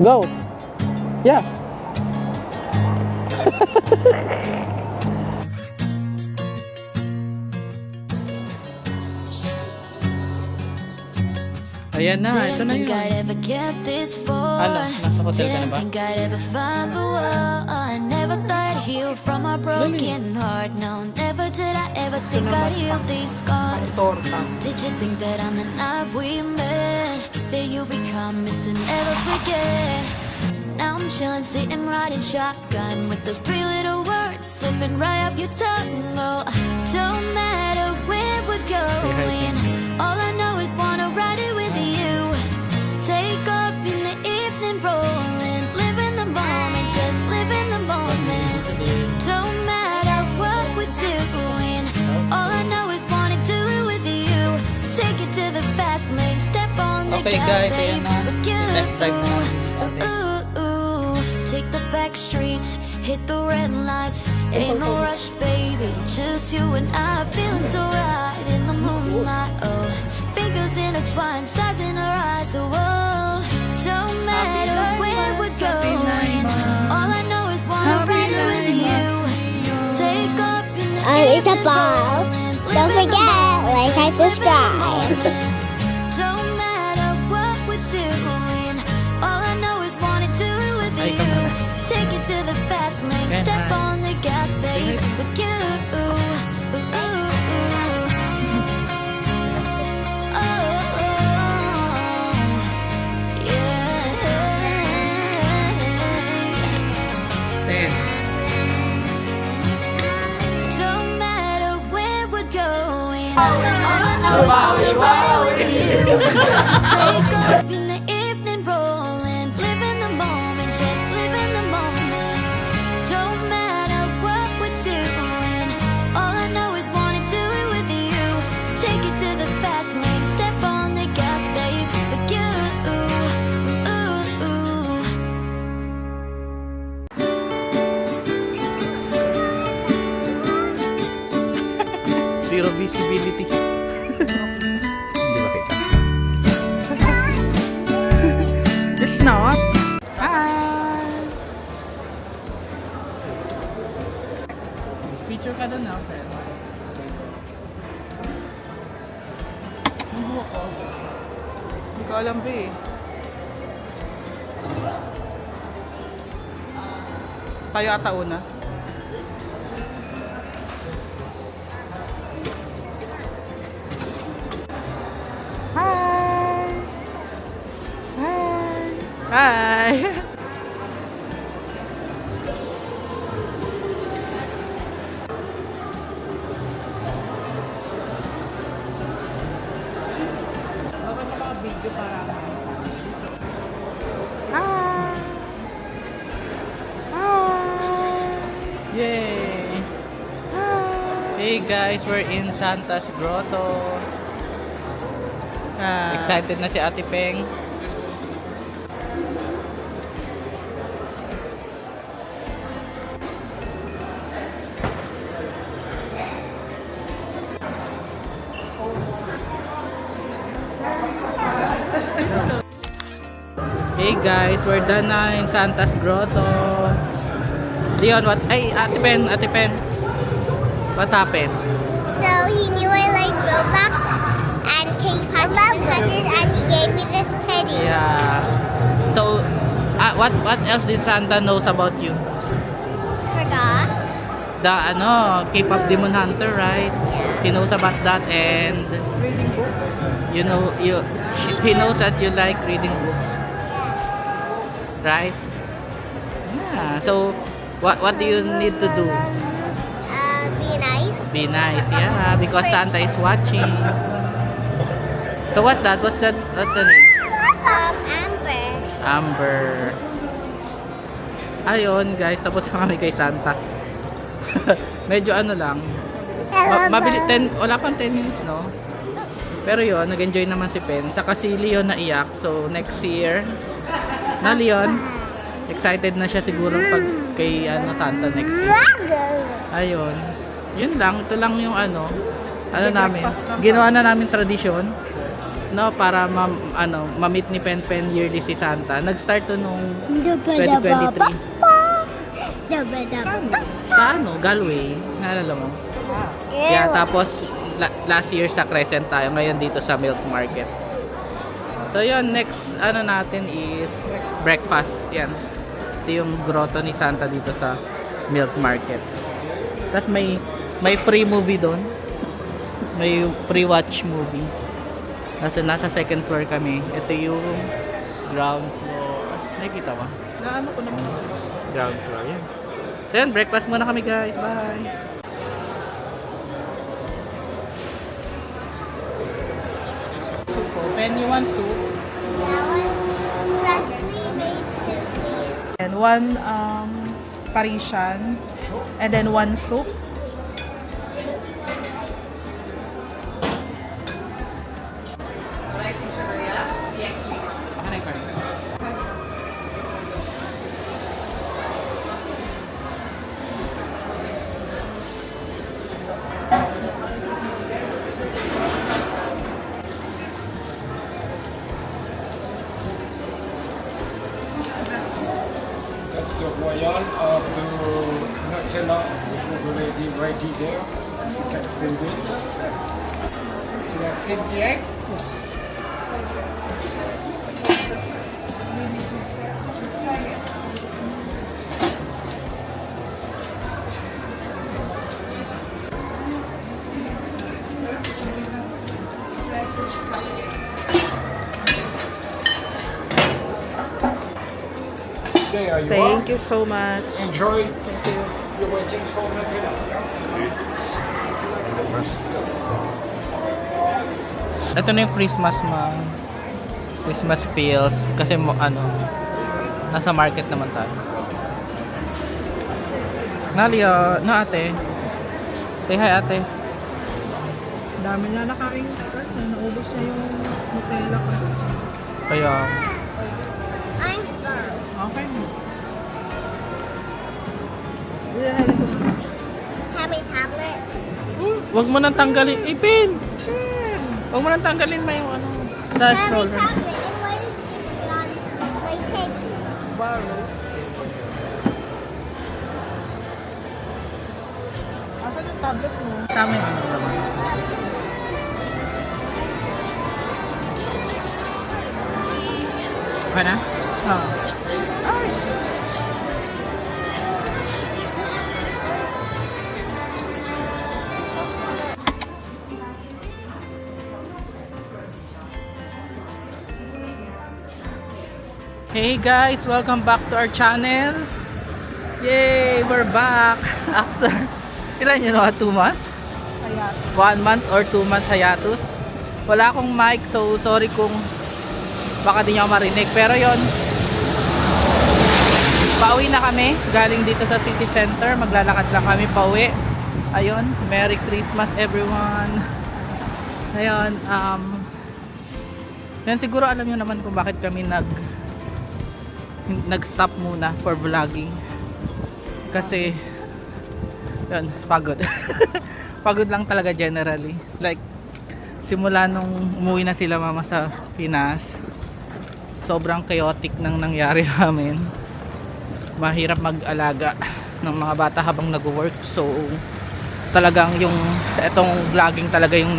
Go. Yeah. Ayan na, ito na yun. Ano, nasa hotel ka na ba? Torta. Did you think that on the night we met that you be promised to never forget? Now I'm chilling, sitting, riding shotgun with those three little words slipping right up your tongue. Oh, don't matter where we're going. All I know is wanna ride it with you. Take off in the evening, rolling, live in the moment, just live in the moment. Don't matter what we're doing. All I know is wanna do it with you. Take it to the fast lane, step on the Okay, gas, guys, ayan babe. na. With you. Test drive na natin. Take the back streets, hit the red lights. Ain't no rush, baby, just you and I, feeling so right in the moonlight. Oh, fingers intertwined, stars in our eyes. Oh, don't matter where we're going. All I know is wanna ride it with you. Take off in the It's a ball. Don't forget, like and subscribe. Don't matter what we're doing. All I know is wanna do it with Ay, you. Take it to the fast lane, Yan, step hi. on the gas, babe. With you. Ten. Don't matter where we're going. All I know is wanna ride with you. Take off in the evening, rolling, live in the moment, just live in the moment. Don't matter what we're doing. All I know is wanna do it with you. Take it to the fast lane, step on the gas, babe. With you. Zero visibility. Hindi ba kita? It's not. Hi! Picture ka doon na, friend. Ang buhok ko. Hindi ko alam ba eh. Tayo ata una. Hi! Hi! Hi! Video para Hi! Hi! Yay! Hey guys, we're in Santa's Grotto. Excited na si Ate Peng. Hey guys, we're done na in Santa's Grotto. Leon, what? Ay, Ate Pen, Ate Pen. What happened? So he knew I liked Roblox and K-pop punches and he gave me this teddy. Yeah. So, what else did Santa knows about you? Forgot. The K-pop Demon Hunter, right? Yeah. He knows about that, and Reading book. you know he knows that you like reading books, right? Yeah. So, what do you need to do? Be nice. Be nice, yeah, because Santa is watching. So what's that? What's the name? Amber. Amber. Ayun guys, tapos na kami kay Santa. Medyo ano lang. Mabili 10, wala pang 10 minutes, no? Pero yun, nag-enjoy naman si Pen. Saka si Leon naiyak. So next year, na Leon, excited na siya siguro pag kay Santa next year. Ayun. Yun lang, ito lang yung namin. Ginawa na namin tradisyon. no, para ma-meet ni Pen yearly si Santa. Nag-start to nung 2023. Sa Galway, naalala mo? Yeah, tapos last year sa Crescent tayo, ngayon dito sa Milk Market. So yun, next natin is breakfast. Yan. Ito yung grotto ni Santa dito sa Milk Market. Tapos may free movie doon. May pre-watch movie. Nasa second floor kami. Ito yung ground floor. Nakikita ba? Naano ko naman. Ground floor. Yan. So yan, breakfast muna kami guys. Bye! Soup po. Pen, you want soup? Freshly made soup. And one Parisian. And then one soup. That's the Royal of the Nutella, which was already ready there. You can freeze it. Should I flip the egg? Yes. There you are. Thank you so much. Enjoy. Thank you. You're waiting for Nutella. Ito na yung Christmas Christmas feels kasi nasa market naman tayo. Nalia, na ate. Say hi ate. Dami niya nakain. Naubos niya yung Nutella ko. Kaya I'm full. Okay. Bilhin ko na. Have a tablet. wag mo nang tanggalin. Ipin! Wag mo nang tanggalin mo yung sa Have a stroller. tablet. And what is this on my teddy? Asan yung tablet mo? Tama yung naman. Okay na? Ah. Hey guys, welcome back to our channel. Yay, we're back after ilan yun, 2 months? Ayan. 1 month or 2 months hiatus. Wala akong mic, so sorry kung baka di nyo ako marinig. Pero yon, pauwi na kami galing dito sa city center. Maglalakad lang kami pauwi. Ayun, Merry Christmas everyone. Ayun, yan siguro alam nyo naman kung bakit kami nag-stop muna for vlogging. Kasi yun, pagod. Pagod lang talaga generally. Like simula nung umuwi na sila mama sa Pinas, sobrang chaotic nang nangyari namin. Mahirap mag-alaga ng mga bata habang nag-work. So talagang yung etong vlogging talaga yung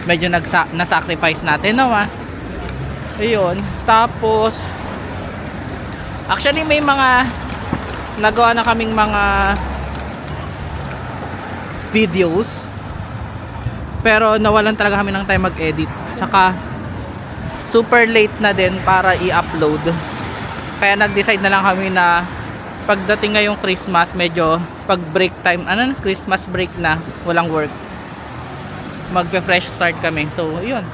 medyo na-sacrifice natin, no ma? Ayun, tapos actually may mga nagawa na kaming mga videos, pero nawalan talaga kami ng time mag-edit. Saka super late na din para i-upload. Kaya nag-decide na lang kami na pagdating ngayong Christmas, medyo pag break time, Christmas break na, walang work, magpe-fresh start kami. So yun,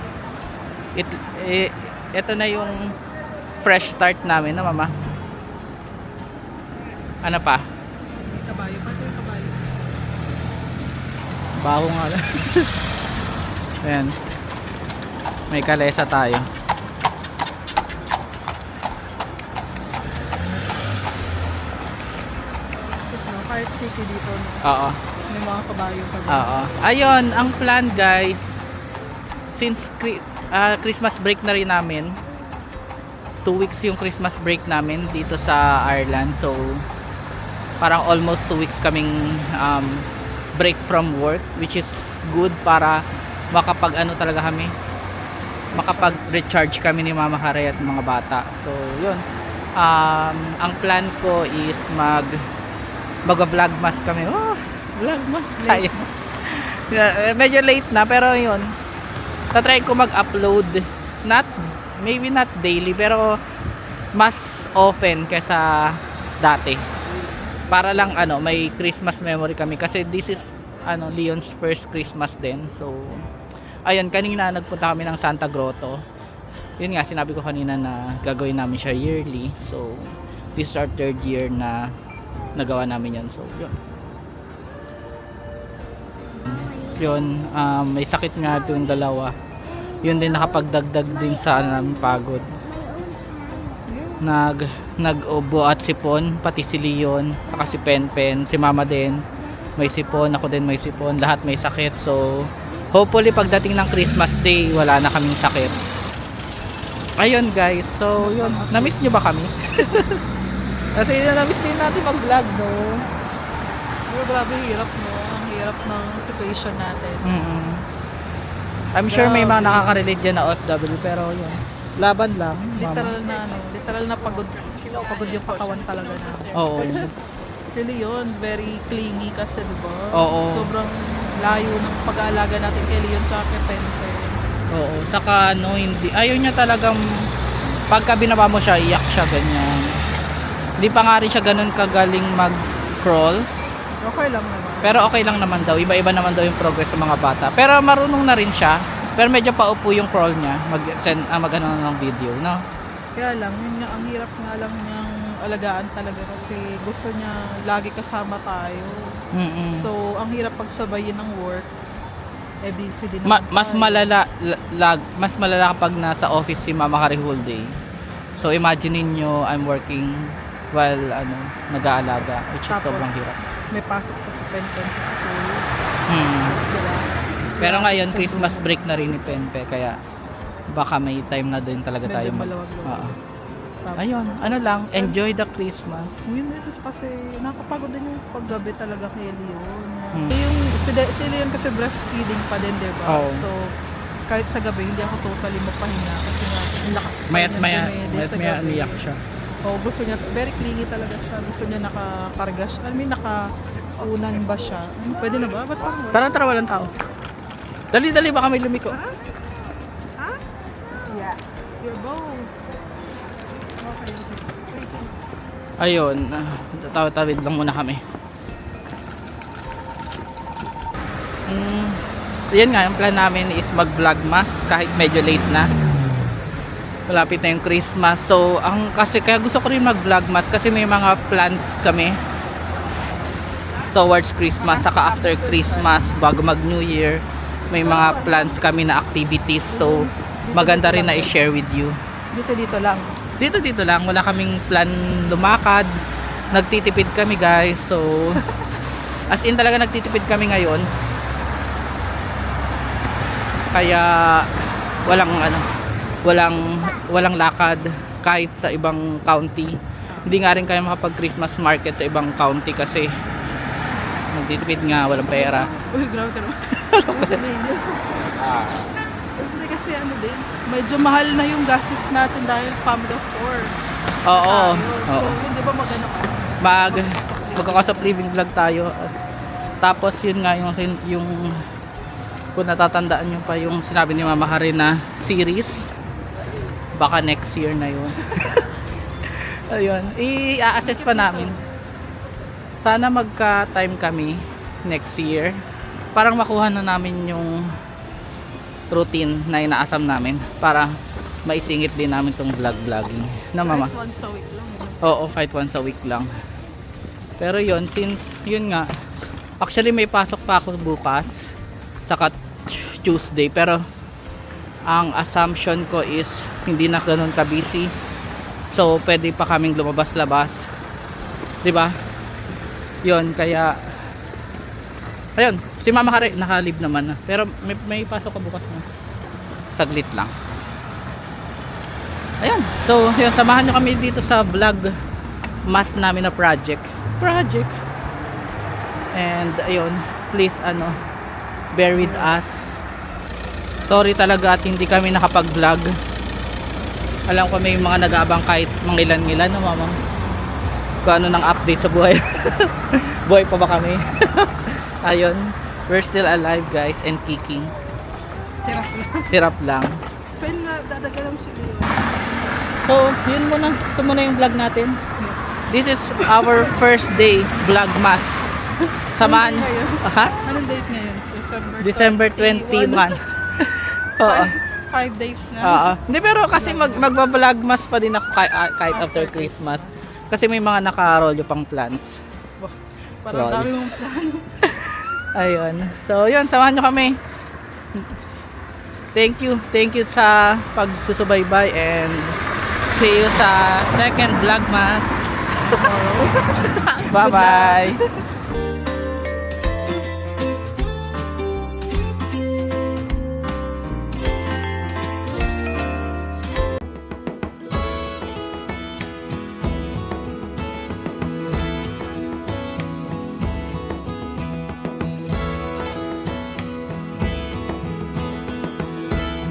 ito na yung fresh start namin, na mama. Ano pa? Kabayo pa ito yung kabayo. Baho nga lang. Ayan. May kalesa tayo. No, kahit city dito, no? Oo. May mga kabayo pa din. Oo. Ayun, ang plan guys, since Christmas break na rin namin. 2 weeks yung Christmas break namin dito sa Ireland. So parang almost 2 weeks kaming break from work, which is good para makapag ano talaga kami, makapag-recharge kami ni Mama Kare at mga bata. So yun, ang plan ko is mag-vlogmas kami. Vlogmas tayo. Medyo late na, pero yun, tatry ko mag-upload, maybe not daily, pero mas often kaysa dati, para lang may Christmas memory kami, kasi this is Leon's first Christmas din. So ayun, kanina nagpunta kami ng Santa Grotto. Yun nga, sinabi ko kanina na gagawin namin siya yearly. So this is our 3rd year na nagawa namin yun. So yun, may sakit nga yung dalawa. Yun din nakapagdagdag din sa namin pagod. Nag-ubo at sipon, pati si Leon, saka si Penpen, si Mama din may sipon, ako din may sipon, lahat may sakit. So hopefully pagdating ng Christmas Day wala na kaming sakit. Ayun guys, so yun, na-miss nyo ba kami? Kasi na-miss din natin mag-vlog, no? Oh, grabe, hirap mo. Ang hirap ng situation natin. I'm sure may mga nakaka-relate dyan na OFW, pero yun, laban lang. Literal na pagod yung katawan talaga na. Oo. Si Leon, very clingy kasi, diba? Oo. Sobrang layo ng pag-aalaga natin kay Leon sa kay Penpen. Oo, saka hindi, ayaw niya talagang, pagka binaba mo siya, iyak siya, ganyan. Hindi pa nga rin siya ganun kagaling mag-crawl. Okay lang naman. Pero okay lang naman daw, iba-iba naman daw yung progress ng mga bata. Pero marunong na rin siya, pero medyo paupo yung crawl niya, mag-ano ng video, no? Kaya lang, yun nga, ang hirap nga lang niyang alagaan talaga kasi gusto niya lagi kasama tayo. So, ang hirap pagsabayin ng work. busy din naman Mas tayo. mas malala kapag nasa office si Mama Kare whole day. So imagine niyo I'm working while nag-aalaga, which is Tapos, sobrang hirap. May pasok ko sa Penpen sa school. Diba? Pero ngayon Christmas break na rin ni Penpe, kaya baka may time na din talaga Medyo tayo malawag-lawag. Tapos, ayun, lang, enjoy the Christmas. Yun ito kasi nakapagod din yung paggabi talaga kay Leon. Hmm. Yung si Leon kasi breastfeeding pa din, diba? Oo. So, kahit sa gabi, hindi ako totally mapahinga kasi nga, ang lakas pa Mayat niya maya, dumede sa gabi. umiyak siya. Oo, gusto niya, very clingy talaga siya. Gusto niya nakakarga siya. Nakaunan ba siya? Pwede na ba? Ba't pa? Tara, walang tao. Dali, baka may lumiko. Yeah. Your bow. Okay. Ayun, tawid lang muna kami. Yan nga, yung plan namin is mag-vlogmas kahit medyo late na. Malapit na yung Christmas. So, kaya gusto ko rin mag-vlogmas kasi may mga plans kami towards Christmas, saka after Christmas, bago mag-New Year, may mga plans kami na activities. So, maganda rin na i-share with you. Dito lang. Dito lang, wala kaming plan lumakad. Nagtitipid kami, guys. So, as in talaga nagtitipid kami ngayon. Kaya walang lakad kahit sa ibang county. Hindi nga rin kaya makapag Christmas market sa ibang county kasi nagtitipid nga, walang pera. Uy, grabe ka naman. Kasi din, medyo mahal na yung gastos natin dahil family of 4. Oo. So, hindi ba magano ka? Magka-cost of living vlog tayo. Tapos yun nga yung kung natatandaan nyo pa yung sinabi ni Mama Kare na series, baka next year na yun. Ayun, i-assess pa namin. Sana magka-time kami next year. Parang makuha na namin yung routine na inaasam namin para maisingit din namin tong vlogging. Na Mama? Kahit once a week lang. Oo, kahit once a week lang. Pero yun, since yun nga, actually may pasok pa ako bukas saka Tuesday, pero ang assumption ko is hindi na ganun ka busy, so pwede pa kaming lumabas-labas, di ba? Yun, kaya ayun, si Mama Kare naka-leave naman na, pero may pasok ka bukas na. Saglit lang. Ayan. So, yun, samahan nyo kami dito sa vlog mas namin na project. And ayun, please bear with us. Sorry talaga at hindi kami nakapag-vlog. Alam ko may mga nag-aabang kahit mangilan-ngilan no mama. Kung ano ng update sa buhay. Buhay pa ba kami? Ayun, we're still alive guys and kicking. Hirap lang. Pen na dadagalan si Leo. So, yun muna. Ito muna yung vlog natin. This is our first day vlogmas. Samahan. Ha? Anong date ngayon? December 21. Oo. 5 days na. Oo. Hindi pero kasi magba-vlogmas pa din ako kahit after Christmas. Kasi may mga naka-rolyo pang plans. Parang dami mong plano. Ayun. So, yun. Samahan nyo kami. Thank you sa pagsusubaybay and see you sa second vlogmas. Bye-bye.